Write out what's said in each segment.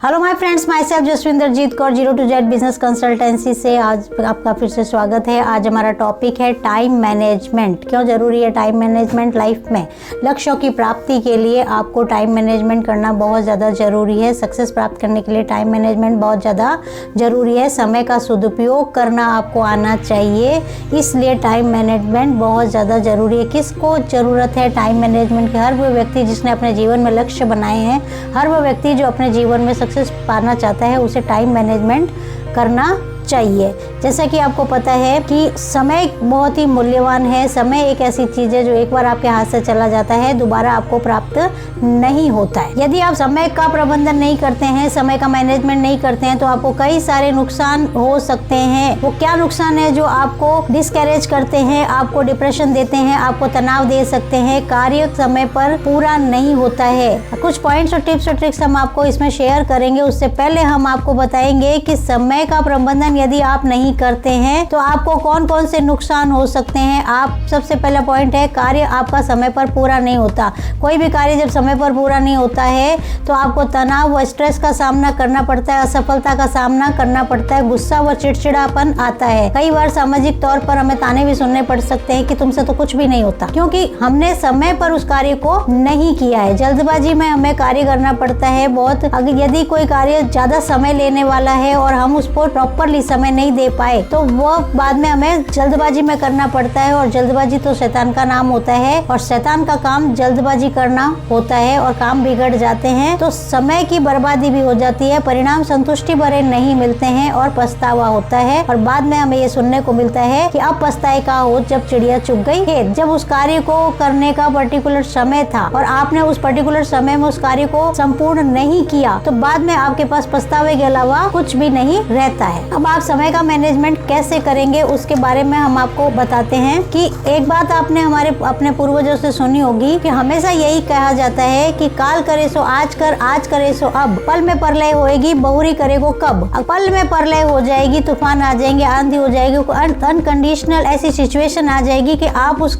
Hello my friends, myself Jaswinderjit Kaur, zero to Z business consultancy से आज आपका फिर से स्वागत है। आज हमारा टॉपिक है टाइम मैनेजमेंट। क्यों जरूरी है टाइम मैनेजमेंट लाइफ में? लक्ष्यों की प्राप्ति के लिए आपको टाइम मैनेजमेंट करना बहुत ज़्यादा ज़रूरी है। सक्सेस प्राप्त करने के लिए टाइम मैनेजमेंट बहुत ज़्यादा ज़रूरी है। समय का सदुपयोग करना आपको आना चाहिए, इसलिए टाइम मैनेजमेंट बहुत ज़्यादा ज़रूरी है। किसको ज़रूरत है टाइम मैनेजमेंट की? हर वो व्यक्ति जिसने अपने जीवन में लक्ष्य बनाए हैं, हर वो व्यक्ति जो अपने जीवन में सक्सेस पाना चाहता है, उसे टाइम मैनेजमेंट करना चाहिए। जैसा कि आपको पता है कि समय बहुत ही मूल्यवान है। समय एक ऐसी चीज़ है जो एक बार आपके हाथ से चला जाता है, दोबारा आपको प्राप्त नहीं होता है। यदि आप समय का प्रबंधन नहीं करते हैं, समय का मैनेजमेंट नहीं करते हैं, तो आपको कई सारे नुकसान हो सकते हैं। वो क्या नुकसान है जो आपको डिस्करेज करते हैं, आपको डिप्रेशन देते हैं, आपको तनाव दे सकते हैं, कार्य समय पर पूरा नहीं होता है। कुछ पॉइंट्स और टिप्स और ट्रिक्स हम आपको इसमें शेयर करेंगे। उससे पहले हम आपको बताएंगे कि समय का प्रबंधन यदि आप नहीं करते हैं तो आपको कौन कौन से नुकसान हो सकते हैं। आप सबसे पहला पॉइंट है, कार्य आपका समय पर पूरा नहीं होता। कोई भी कार्य जब समय पर पूरा नहीं होता है तो आपको तनाव व स्ट्रेस का सामना करना पड़ता है, असफलता का सामना करना पड़ता है, गुस्सा व चिड़चिड़ापन आता है। कई बार सामाजिक तौर पर हमें ताने भी सुनने पड़ सकते हैं कि तुमसे तो कुछ भी नहीं होता, क्योंकि हमने समय पर उस कार्य को नहीं किया है। जल्दबाजी में हमें कार्य करना पड़ता है बहुत। अगर यदि कोई कार्य ज्यादा समय लेने वाला है और हम उसको प्रॉपरली समय नहीं दे पाए तो वो बाद में हमें जल्दबाजी में करना पड़ता है, और जल्दबाजी तो शैतान का नाम होता है, और शैतान का काम जल्दबाजी करना होता है और काम बिगड़ जाते हैं, तो समय की बर्बादी भी हो जाती है, परिणाम संतुष्टि भरे नहीं मिलते हैं और पछतावा होता है। और बाद में हमें ये सुनने को मिलता है कि अब पछताए का हो जब चिड़िया चुग गई खेत। जब उस कार्य को करने का पर्टिकुलर समय था और आपने उस पर्टिकुलर समय में उस कार्य को संपूर्ण नहीं किया, तो बाद में आपके पास पछतावे के अलावा कुछ भी नहीं रहता है। अब आप समय का मैनेजमेंट कैसे करेंगे उसके बारे में हम आपको बताते हैं कि एक बात आपने अपने पूर्वजों से सुनी होगी कि हमेशा यही कहा जाता है कि काल करे सो आज कर, आज करे सो अब, पल में प्रलय होएगी, बहुरी करेगो कब। पल में प्रलय हो जाएगी, तूफान आ जाएंगे, आंधी हो जाएगी, अनकंडीशनल ऐसी सिचुएशन आ जाएगी कि आप उस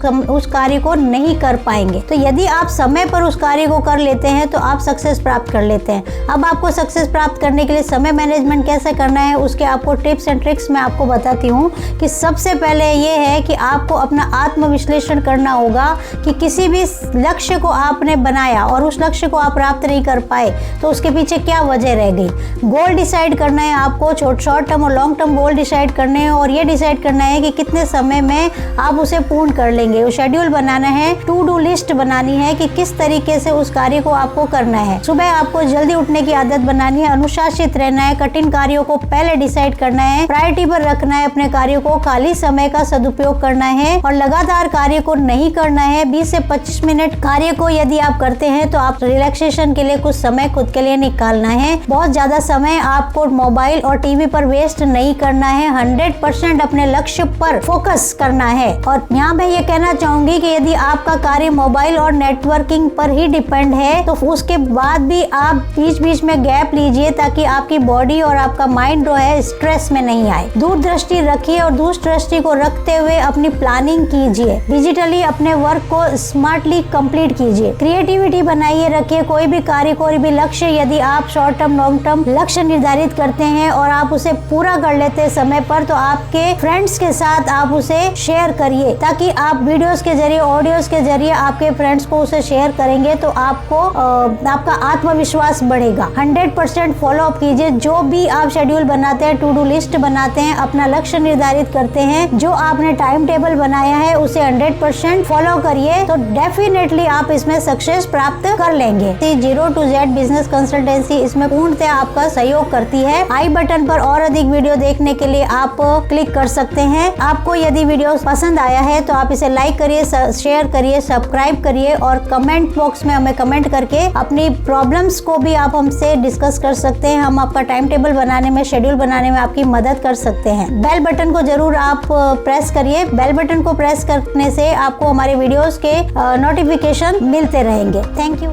कार्य को नहीं कर पाएंगे। तो यदि आप समय पर उस कार्य को कर लेते हैं तो आप सक्सेस प्राप्त कर लेते हैं। अब आपको सक्सेस प्राप्त करने के लिए समय मैनेजमेंट कैसे करना है उसके आपको टिप्स एंड ट्रिक्स मैं आपको बताती हूँ। कि सबसे पहले ये है कि आपको अपना आत्म विश्लेषण करना होगा कि किसी भी लक्ष्य को आपने बनाया और उस लक्ष्य को आप प्राप्त नहीं कर पाए तो उसके पीछे क्या वजह रह गई। गोल डिसाइड करना है आपको, शॉर्ट टर्म और लॉन्ग टर्म गोल डिसाइड करने हैं, और ये डिसाइड करना है कि कितने समय में आप उसे पूर्ण कर लेंगे। वो शेड्यूल बनाना है, टू डू लिस्ट बनानी है कि किस तरीके से उस कार्य को आपको करना है। सुबह आपको जल्दी उठने की आदत बनानी है, अनुशासित रहना है, कठिन कार्यों को पहले डिसाइड करना है, प्रायोरिटी पर रखना है अपने कार्यों को, खाली समय का सदुपयोग करना है और लगातार कार्य को नहीं करना है। 20 से 25 मिनट कार्य को यदि आप करते हैं तो आप रिलैक्सेशन के लिए कुछ समय खुद के लिए निकालना है। बहुत ज्यादा समय आपको मोबाइल और टीवी पर वेस्ट नहीं करना है। 100% अपने लक्ष्य पर फोकस करना है। और यहाँ मैं ये कहना चाहूंगी कि यदि आपका कार्य मोबाइल और नेटवर्किंग पर ही डिपेंड है तो उसके बाद भी आप बीच बीच में गैप लीजिए ताकि आपकी बॉडी और आपका माइंड जो है स्ट्रेस में नहीं आए। दूरदृष्टि रखिए और दूरदृष्टि को रखते हुए अपनी प्लानिंग कीजिए। डिजिटली अपने वर्क को स्मार्टली कंप्लीट कीजिए। क्रिएटिविटी बनाइए रखिए। कोई भी कार्य, कोई भी लक्ष्य यदि आप शॉर्ट टर्म लॉन्ग टर्म लक्ष्य निर्धारित करते हैं और आप उसे पूरा कर लेते हैं समय पर, तो आपके फ्रेंड्स के साथ आप उसे शेयर करिए, ताकि आप वीडियोस के जरिए, ऑडियोस के जरिए आपके फ्रेंड्स को उसे शेयर करेंगे तो आपको आपका आत्मविश्वास बढ़ेगा। 100% फॉलो अप कीजिए। जो भी आप शेड्यूल बनाते हैं, टू डू लिस्ट बनाते हैं, अपना लक्ष्य निर्धारित करते हैं, जो आपने टाइम टेबल बनाया है उसे 100% फॉलो करिए, तो डेफिनेटली आप इसमें सक्सेस प्राप्त कर लेंगे। Zero to Z business consultancy इसमें पूर्णतः आपका सहयोग करती है। आई बटन पर और अधिक वीडियो देखने के लिए आप क्लिक कर सकते हैं। आपको यदि वीडियो पसंद आया है तो आप इसे लाइक करिए, शेयर करिए, सब्सक्राइब करिए, और कमेंट बॉक्स में हमें कमेंट करके अपनी प्रॉब्लम्स को भी आप हमसे डिस्कस कर सकते हैं। हम आपका टाइम टेबल बनाने में, शेड्यूल बनाने में आपकी मदद कर सकते हैं। बेल बटन को जरूर आप प्रेस करिए। बेल बटन को प्रेस करने से आपको हमारे वीडियोस के नोटिफिकेशन मिलते रहेंगे। Thank you.